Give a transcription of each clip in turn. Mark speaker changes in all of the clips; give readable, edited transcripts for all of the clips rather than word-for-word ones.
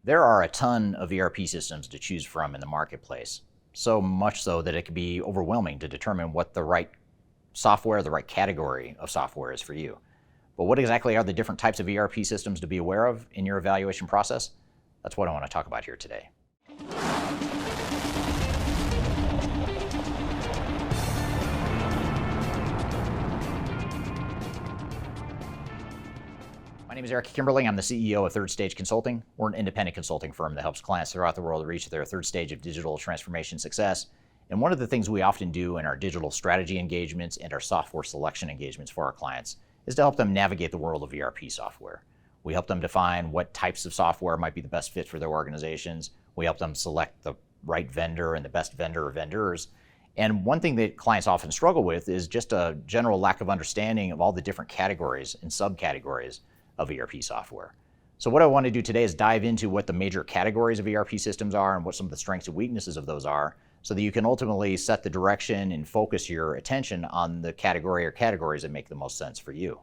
Speaker 1: There are a ton of ERP systems to choose from in the marketplace, so much so that it can be overwhelming to determine what the right software, the right category of software is for you. But what exactly are the different types of ERP systems to be aware of in your evaluation process? That's what I want to talk about here today. My name is Eric Kimberling. I'm the CEO of Third Stage Consulting. We're an independent consulting firm that helps clients throughout the world reach their third stage of digital transformation success. And one of the things we often do in our digital strategy engagements and our software selection engagements for our clients is to help them navigate the world of ERP software. We help them define what types of software might be the best fit for their organizations. We help them select the right vendor and the best vendor or vendors. And one thing that clients often struggle with is just a general lack of understanding of all the different categories and subcategories of ERP software. So what I want to do today is dive into what the major categories of ERP systems are and what some of the strengths and weaknesses of those are, so that you can ultimately set the direction and focus your attention on the category or categories that make the most sense for you.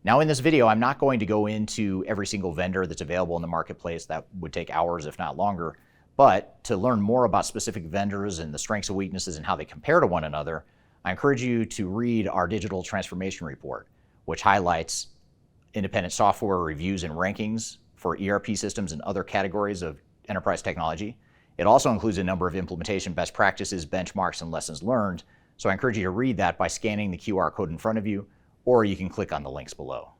Speaker 1: Now in this video, I'm not going to go into every single vendor that's available in the marketplace. That would take hours, if not longer. But to learn more about specific vendors and the strengths and weaknesses and how they compare to one another, I encourage you to read our digital transformation report, which highlights independent software reviews and rankings for ERP systems and other categories of enterprise technology. It also includes a number of implementation best practices, benchmarks, and lessons learned. So I encourage you to read that by scanning the QR code in front of you, or you can click on the links below.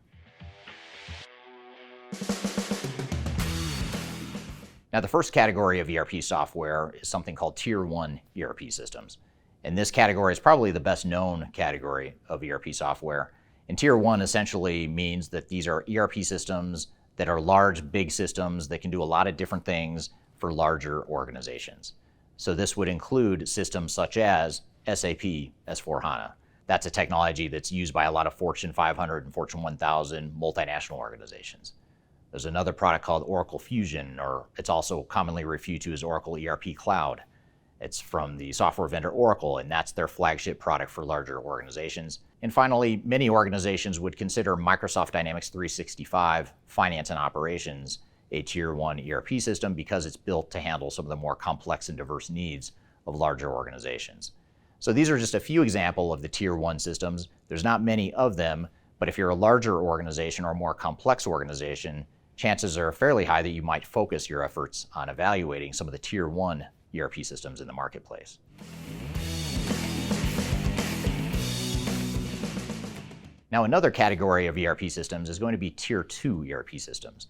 Speaker 1: Now, the first category of ERP software is something called Tier 1 ERP systems. And this category is probably the best known category of ERP software. And Tier 1 essentially means that these are ERP systems that are large, big systems that can do a lot of different things for larger organizations. So this would include systems such as SAP S/4HANA. That's a technology that's used by a lot of Fortune 500 and Fortune 1000 multinational organizations. There's another product called Oracle Fusion, or it's also commonly referred to as Oracle ERP Cloud. It's from the software vendor Oracle, and that's their flagship product for larger organizations. And finally, many organizations would consider Microsoft Dynamics 365 Finance and Operations a Tier 1 ERP system because it's built to handle some of the more complex and diverse needs of larger organizations. So these are just a few examples of the Tier 1 systems. There's not many of them, but if you're a larger organization or a more complex organization, chances are fairly high that you might focus your efforts on evaluating some of the Tier 1 ERP systems in the marketplace. Now, another category of ERP systems is going to be Tier 2 ERP systems.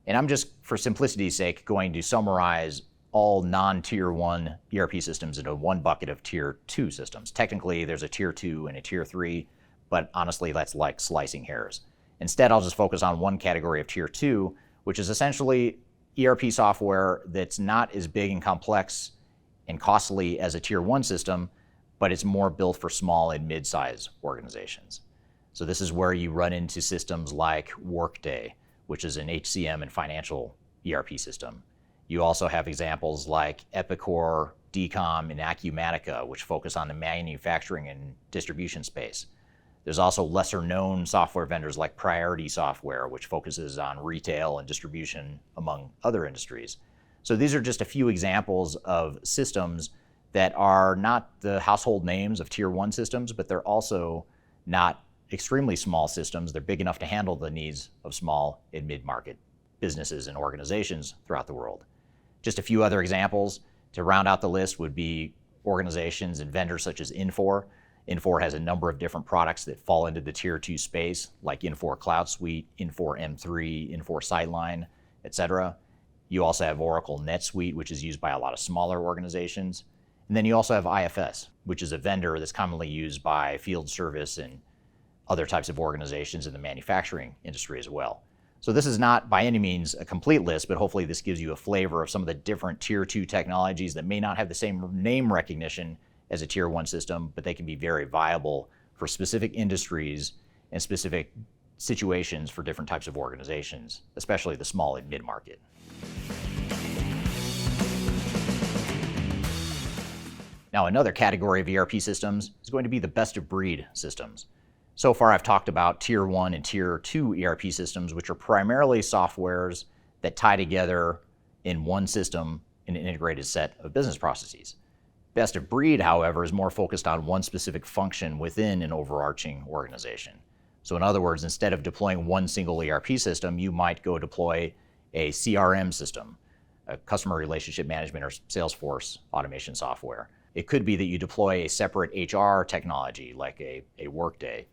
Speaker 1: And I'm just, for simplicity's sake, going to summarize all non-Tier 1 ERP systems into one bucket of Tier 2 systems. Technically, there's a Tier 2 and a Tier 3, but honestly, that's like slicing hairs. Instead, I'll just focus on one category of Tier 2, which is essentially ERP software that's not as big and complex and costly as a Tier 1 system, but it's more built for small and mid-size organizations. So this is where you run into systems like Workday, which is an HCM and financial ERP system. You also have examples like Epicor, DCOM, and Acumatica, which focus on the manufacturing and distribution space. There's also lesser known software vendors like Priority Software, which focuses on retail and distribution among other industries. So these are just a few examples of systems that are not the household names of Tier 1 systems, but they're also not extremely small systems. They're big enough to handle the needs of small and mid-market businesses and organizations throughout the world. Just a few other examples to round out the list would be organizations and vendors such as Infor. Infor has a number of different products that fall into the Tier 2 space, like Infor Cloud Suite, Infor M3, Infor Sightline, etc. You also have Oracle NetSuite, which is used by a lot of smaller organizations. And then you also have IFS, which is a vendor that's commonly used by field service and other types of organizations in the manufacturing industry as well. So this is not by any means a complete list, but hopefully this gives you a flavor of some of the different Tier 2 technologies that may not have the same name recognition as a Tier 1 system, but they can be very viable for specific industries and specific situations for different types of organizations, especially the small and mid-market. Now, another category of ERP systems is going to be the best-of-breed systems. So far, I've talked about Tier 1 and Tier 2 ERP systems, which are primarily softwares that tie together in one system in an integrated set of business processes. Best of breed, however, is more focused on one specific function within an overarching organization. So in other words, instead of deploying one single ERP system, you might go deploy a CRM system, a customer relationship management or Salesforce automation software. It could be that you deploy a separate HR technology like a Workday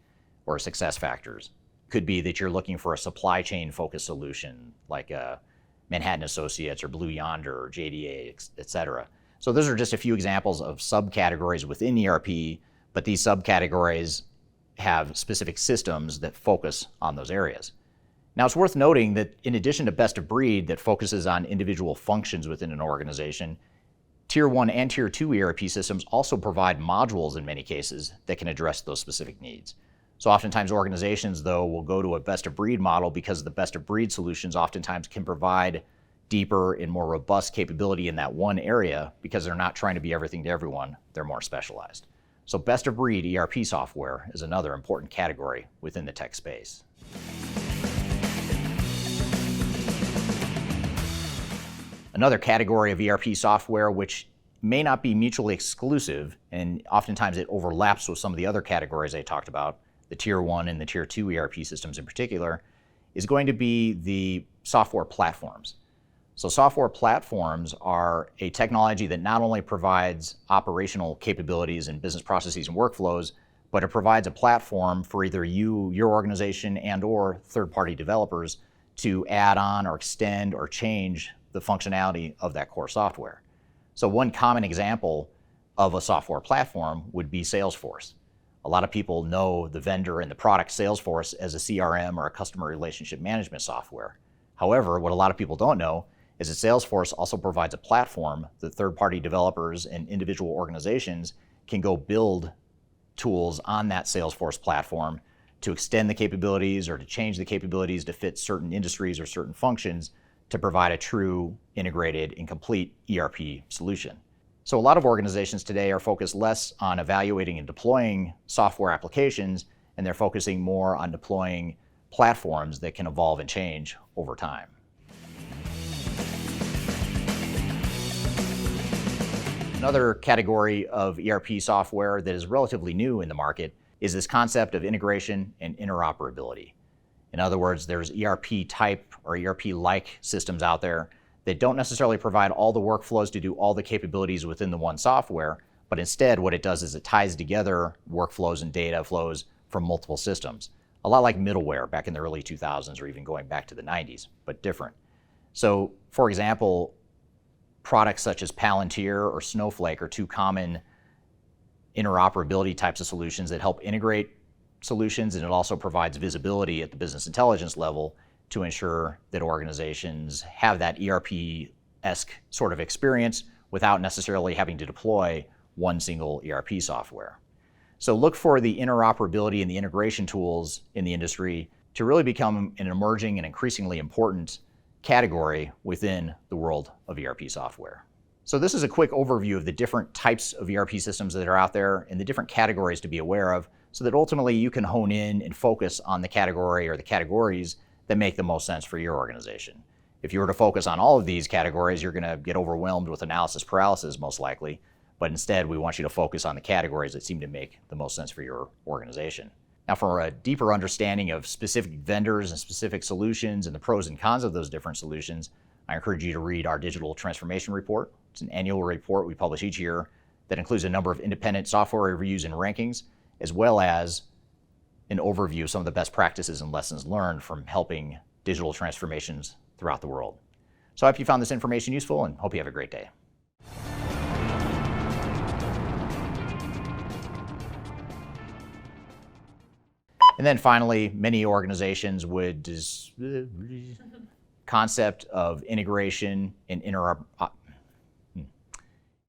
Speaker 1: or SuccessFactors. It could be that you're looking for a supply chain focused solution like a Manhattan Associates or Blue Yonder or JDA, et cetera. So those are just a few examples of subcategories within ERP, but these subcategories have specific systems that focus on those areas. Now, it's worth noting that in addition to best of breed that focuses on individual functions within an organization, Tier 1 and Tier 2 ERP systems also provide modules in many cases that can address those specific needs. So oftentimes organizations, though, will go to a best of breed model because the best of breed solutions oftentimes can provide deeper and more robust capability in that one area because they're not trying to be everything to everyone, they're more specialized. So best of breed ERP software is another important category within the tech space. Another category of ERP software which may not be mutually exclusive, and oftentimes it overlaps with some of the other categories I talked about, the Tier 1 and the Tier 2 ERP systems in particular, is going to be the software platforms. So software platforms are a technology that not only provides operational capabilities and business processes and workflows, but it provides a platform for either you, your organization, and or third-party developers to add on or extend or change the functionality of that core software. So one common example of a software platform would be Salesforce. A lot of people know the vendor and the product Salesforce as a CRM or a customer relationship management software. However, what a lot of people don't know is that Salesforce also provides a platform that third-party developers and individual organizations can go build tools on that Salesforce platform to extend the capabilities or to change the capabilities to fit certain industries or certain functions to provide a true integrated and complete ERP solution. So a lot of organizations today are focused less on evaluating and deploying software applications, and they're focusing more on deploying platforms that can evolve and change over time. Another category of ERP software that is relatively new in the market is this concept of integration and interoperability. In other words, there's ERP type or ERP-like systems out there that don't necessarily provide all the workflows to do all the capabilities within the one software, but instead what it does is it ties together workflows and data flows from multiple systems. A lot like middleware back in the early 2000s or even going back to the 90s, but different. So, for example, products such as Palantir or Snowflake are two common interoperability types of solutions that help integrate solutions, and it also provides visibility at the business intelligence level to ensure that organizations have that ERP-esque sort of experience without necessarily having to deploy one single ERP software. So look for the interoperability and the integration tools in the industry to really become an emerging and increasingly important category within the world of ERP software. So this is a quick overview of the different types of ERP systems that are out there and the different categories to be aware of so that ultimately you can hone in and focus on the category or the categories that make the most sense for your organization. If you were to focus on all of these categories, you're going to get overwhelmed with analysis paralysis most likely, but instead we want you to focus on the categories that seem to make the most sense for your organization. Now, for a deeper understanding of specific vendors and specific solutions and the pros and cons of those different solutions, I encourage you to read our digital transformation report. It's an annual report we publish each year that includes a number of independent software reviews and rankings, as well as an overview of some of the best practices and lessons learned from helping digital transformations throughout the world. So I hope you found this information useful and hope you have a great day. And then finally, many organizations would concept of integration and